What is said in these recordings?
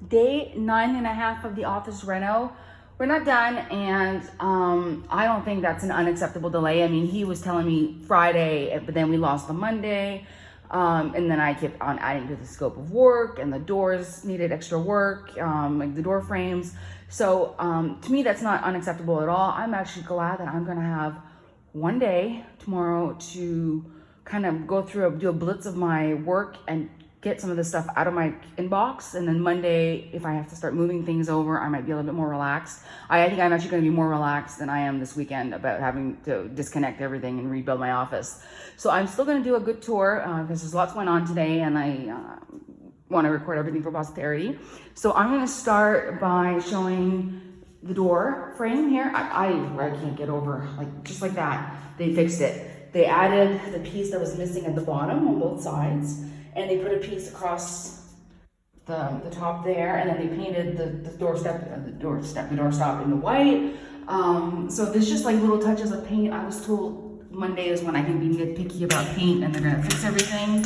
day 9.5 of the office reno. We're not done, and I don't think that's an unacceptable delay. I mean, he was telling me Friday, but then we lost the Monday, and then I kept on adding to the scope of work, and the doors needed extra work, like the door frames. So to me, that's not unacceptable at all. I'm actually glad that I'm gonna have one day tomorrow to kind of go through, do a blitz of my work and get some of this stuff out of my inbox. And then Monday, if I have to start moving things over, I might be a little bit more relaxed. I think I'm actually going to be more relaxed than I am this weekend about having to disconnect everything and rebuild my office. So I'm still going to do a good tour because there's lots going on today, and I want to record everything for posterity. So I'm going to start by showing the door frame here. I can't get over, like, just like that. They fixed it. They added the piece that was missing at the bottom on both sides, and they put a piece across the top there, and then they painted the doorstop into white. So there's just like little touches of paint. I was told Monday is when I can be nitpicky about paint, and they're gonna fix everything.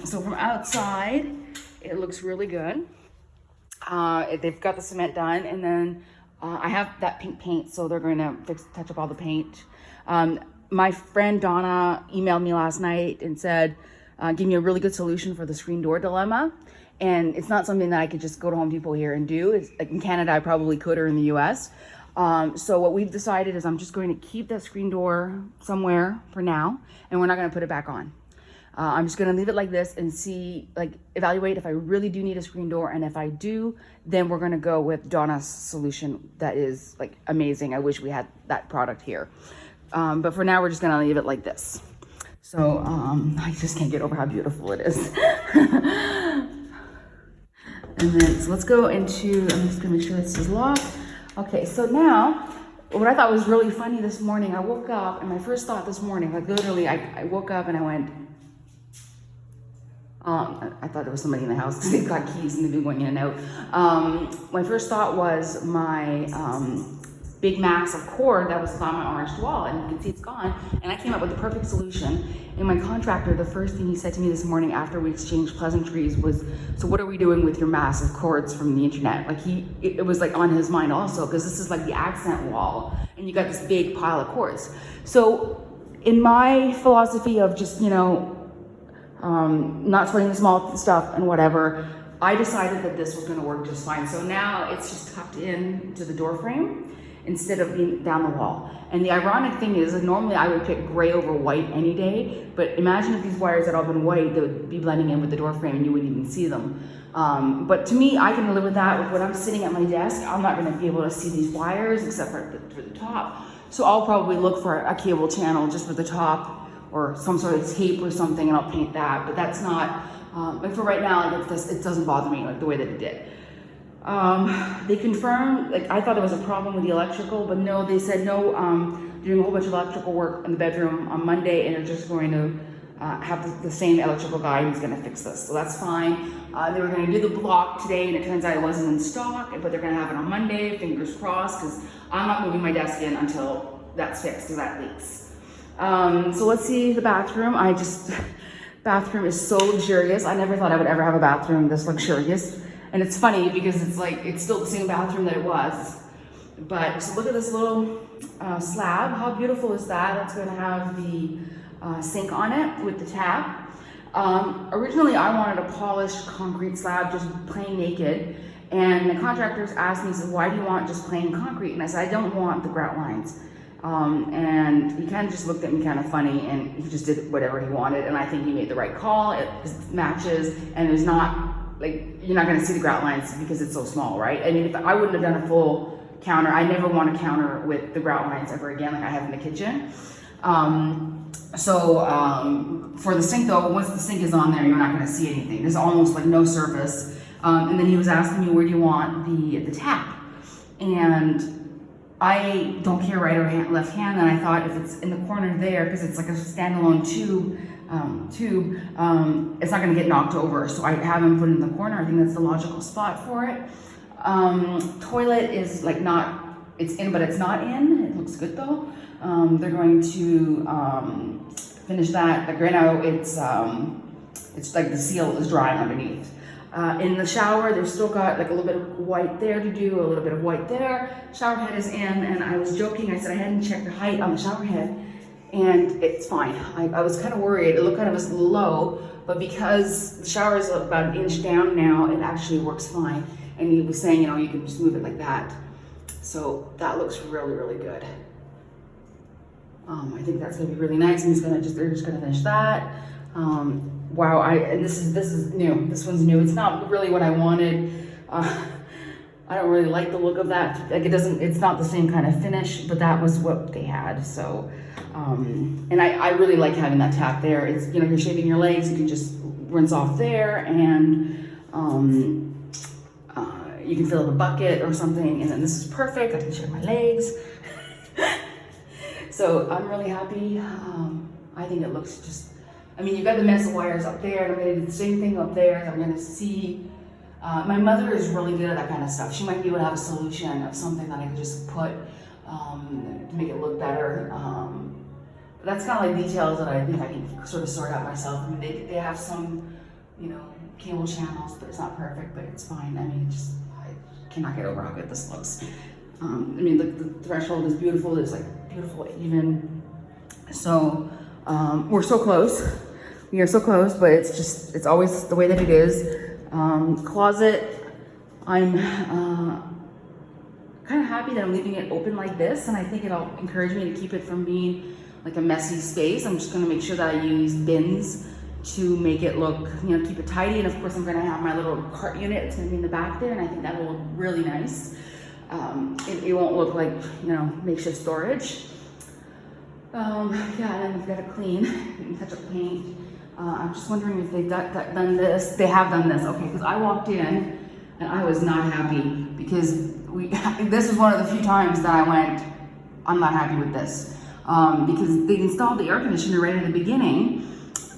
So from outside, it looks really good. They've got the cement done, and then I have that pink paint, so they're gonna touch up all the paint. My friend Donna emailed me last night and said, give me a really good solution for the screen door dilemma. And it's not something that I could just go to Home Depot here and do. It's, like in Canada, I probably could, or in the US. So what we've decided is I'm just going to keep that screen door somewhere for now, and we're not gonna put it back on. I'm just gonna leave it like this and see, like, evaluate if I really do need a screen door. And if I do, then we're gonna go with Donna's solution that is like amazing. I wish we had that product here. But for now, we're just gonna leave it like this. So I just can't get over how beautiful it is. And then, so let's go into, I'm just gonna make sure this is locked. Okay, so now, what I thought was really funny this morning, I woke up, and my first thought this morning, like literally, I woke up and I went, I thought there was somebody in the house because they've got keys and they've been going in and out. My first thought was my big mass of cord that was on my orange wall, and you can see it's gone. And I came up with the perfect solution. And my contractor, the first thing he said to me this morning after we exchanged pleasantries was, so what are we doing with your massive cords from the internet? Like it was like on his mind also, because this is like the accent wall, and you got this big pile of cords. So in my philosophy of just, you know, not sweating the small stuff and whatever, I decided that this was gonna work just fine. So now it's just tucked in to the door frame instead of being down the wall. And the ironic thing is that normally I would pick gray over white any day, but imagine if these wires had all been white, they would be blending in with the door frame and you wouldn't even see them. But to me, I can live with that. When I'm sitting at my desk, I'm not gonna be able to see these wires except for the top. So I'll probably look for a cable channel just for the top, or some sort of tape or something, and I'll paint that. But that's not, like for right now, like it doesn't bother me like the way that it did. They confirmed, like I thought there was a problem with the electrical, but no, they said no, doing a whole bunch of electrical work in the bedroom on Monday, and they're just going to have the same electrical guy who's gonna fix this. So that's fine. They were gonna do the block today, and it turns out it wasn't in stock, but they're gonna have it on Monday, fingers crossed, because I'm not moving my desk in until that's fixed, because that leaks. So let's see the bathroom. Bathroom is so luxurious. I never thought I would ever have a bathroom this luxurious. And it's funny because it's like, it's still the same bathroom that it was. But so look at this little slab. How beautiful is that? It's gonna have the sink on it with the tap. Originally I wanted a polished concrete slab, just plain naked. And the contractors asked me, said, why do you want just plain concrete? And I said, I don't want the grout lines. And he kind of just looked at me kind of funny, and he just did whatever he wanted. And I think he made the right call. It matches, and there's not, like, you're not gonna see the grout lines because it's so small, right? I mean, if I wouldn't have done a full counter, I never want a counter with the grout lines ever again, like I have in the kitchen. For the sink though, once the sink is on there, you're not gonna see anything. There's almost like no surface. And then he was asking me, where do you want the tap? And I don't care right or left hand, and I thought if it's in the corner there, because it's like a standalone tube, it's not gonna get knocked over. So I have him put it in the corner. I think that's the logical spot for it. Toilet is like not, it's in, but it's not in. It looks good though. They're going to finish that. Like right now, it's like the seal is drying underneath. In the shower, they've still got like a little bit of white there to do, a little bit of white there. Shower head is in, and I was joking. I said I hadn't checked the height on the shower head, and it's fine. I was kind of worried. It looked kind of low, but because the shower is about an inch down now, it actually works fine. And he was saying, you know, you can just move it like that. So that looks really, really good. I think that's gonna be really nice. And they're just gonna finish that. Wow, and this is new. This one's new. It's not really what I wanted. I don't really like the look of that. Like it's not the same kind of finish, but that was what they had. So, and I really like having that tap there. It's, you know, you're shaving your legs, you can just rinse off there, and you can fill up a bucket or something, and then this is perfect. I can shave my legs. So I'm really happy. I think it looks just, I mean, you've got the mess of wires up there, and I'm gonna do the same thing up there. I'm gonna see, my mother is really good at that kind of stuff. She might be able to have a solution of something that I can just put to make it look better. But that's kind of like details that I think I can sort of sort out myself. I mean, they have some, you know, cable channels, but it's not perfect, but it's fine. I mean, I cannot get over how good this looks. I mean, the threshold is beautiful. It's like beautiful, even. So we're so close. We are so close, but it's always the way that it is. Closet, I'm kind of happy that I'm leaving it open like this, and I think it'll encourage me to keep it from being like a messy space. I'm just gonna make sure that I use bins to make it look, you know, keep it tidy. And of course I'm gonna have my little cart unit. It's gonna be in the back there, and I think that will look really nice. It won't look like, you know, makeshift storage. Yeah, and then we've got to clean and touch up paint. I'm just wondering if they've done this. They have done this, okay, because I walked in and I was not happy because this is one of the few times that I went, I'm not happy with this. Because they installed the air conditioner right at the beginning,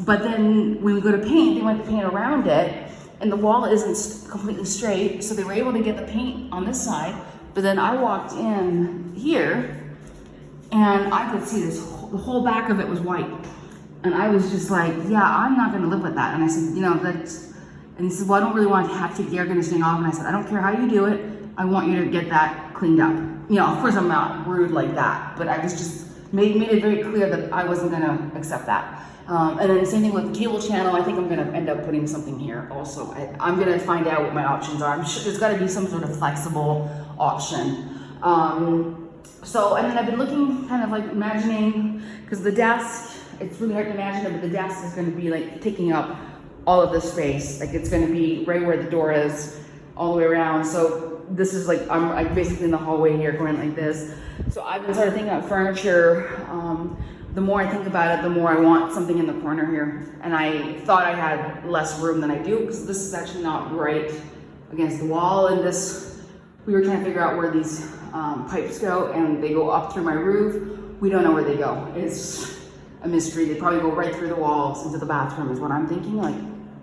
but then when we go to paint, they went to paint around it, and the wall isn't completely straight, so they were able to get the paint on this side, but then I walked in here, and I could see the whole back of it was white. And I was just like, yeah, I'm not gonna live with that. And I said, you know, and he said, well, I don't really want to have to take the air conditioning off. And I said, I don't care how you do it. I want you to get that cleaned up. You know, of course I'm not rude like that, but I was just, made it very clear that I wasn't gonna accept that. And then the same thing with the cable channel. I think I'm gonna end up putting something here also. I'm gonna find out what my options are. I'm sure there's gotta be some sort of flexible option. So, and then I've been looking, kind of like imagining, because the desk, it's really hard to imagine it, but the desk is going to be like taking up all of this space. Like it's going to be right where the door is, all the way around. So this is like, I'm basically in the hallway here going like this. So I've been sort of thinking about furniture. The more I think about it, the more I want something in the corner here. And I thought I had less room than I do, because this is actually not right against the wall. And this, we were trying to figure out where these pipes go, and they go up through my roof. We don't know where they go. It's a mystery. They probably go right through the walls into the bathroom is what I'm thinking. Like,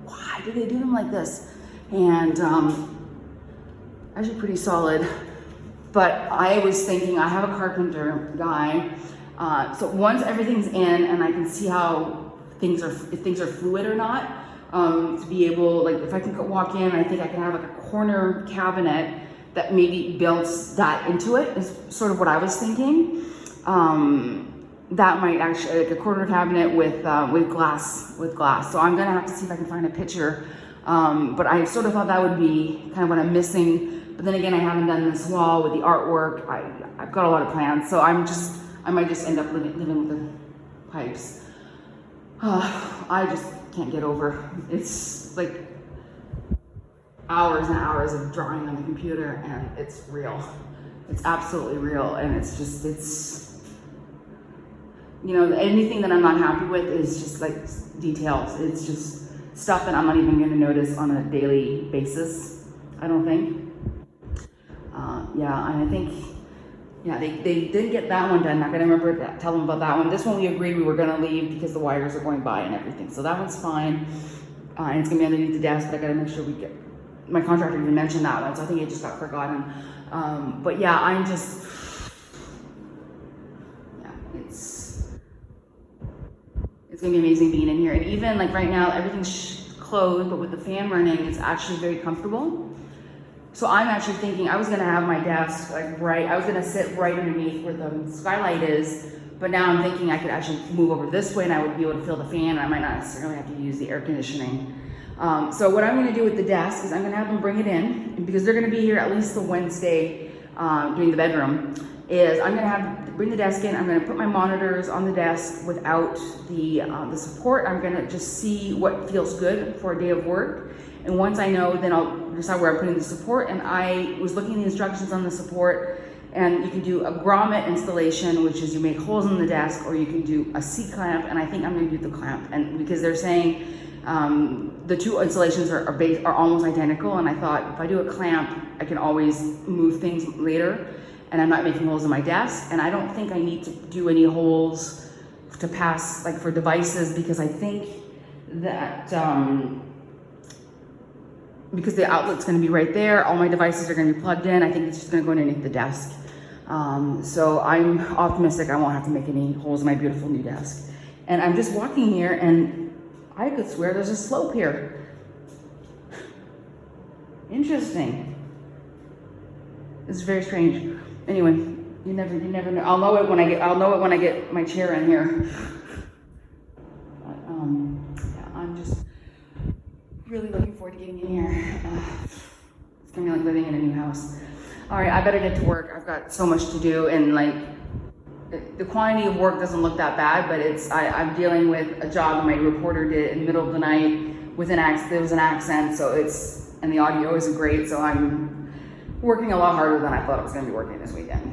why do they do them like this? And actually pretty solid. But I was thinking, I have a carpenter guy. So once everything's in and I can see how if things are fluid or not, to be able, like if I can walk in, I think I can have like a corner cabinet that maybe builds that into it, is sort of what I was thinking. That might actually, like a corner cabinet with glass. So I'm gonna have to see if I can find a picture. But I sort of thought that would be kind of what I'm missing. But then again, I haven't done this wall with the artwork. I've got a lot of plans, so I might just end up living with the pipes. I just can't get over. It's like hours and hours of drawing on the computer, and it's real. It's absolutely real, and it's, you know, anything that I'm not happy with is just like details. It's just stuff that I'm not even gonna notice on a daily basis, I don't think. Yeah, and I think, yeah, they didn't get that one done. I gotta remember to tell them about that one. This one we agreed we were gonna leave because the wires are going by and everything. So that one's fine. And it's gonna be underneath the desk, but I gotta make sure we get, my contractor even mentioned that one, so I think it just got forgotten. But yeah, I'm just, yeah, it's gonna be amazing being in here. And even like right now, everything's closed, but with the fan running, it's actually very comfortable. So I'm actually thinking I was gonna have my desk I was gonna sit right underneath where the skylight is, but now I'm thinking I could actually move over this way and I would be able to feel the fan, and I might not necessarily have to use the air conditioning. So what I'm gonna do with the desk is I'm gonna have them bring it in, because they're gonna be here at least the Wednesday doing the bedroom, is I'm gonna bring the desk in, I'm gonna put my monitors on the desk without the support. I'm gonna just see what feels good for a day of work. And once I know, then I'll decide where I'm putting the support. And I was looking at the instructions on the support, and you can do a grommet installation, which is you make holes in the desk, or you can do a C-clamp, and I think I'm gonna do the clamp. And because they're saying the two installations are almost identical, and I thought if I do a clamp, I can always move things later, and I'm not making holes in my desk. And I don't think I need to do any holes to pass, like for devices, because I think that, because the outlet's gonna be right there, all my devices are gonna be plugged in, I think it's just gonna go underneath the desk. So I'm optimistic I won't have to make any holes in my beautiful new desk. And I'm just walking here, and I could swear there's a slope here. Interesting. This is very strange. Anyway, you never know. I'll know it when I get my chair in here. But, yeah, I'm just really looking forward to getting in here. It's gonna be like living in a new house. All right, I better get to work. I've got so much to do, and like the quantity of work doesn't look that bad, but I'm dealing with a job my reporter did in the middle of the night with there was an accent, so and the audio isn't great, so I'm working a lot harder than I thought I was gonna be working this weekend.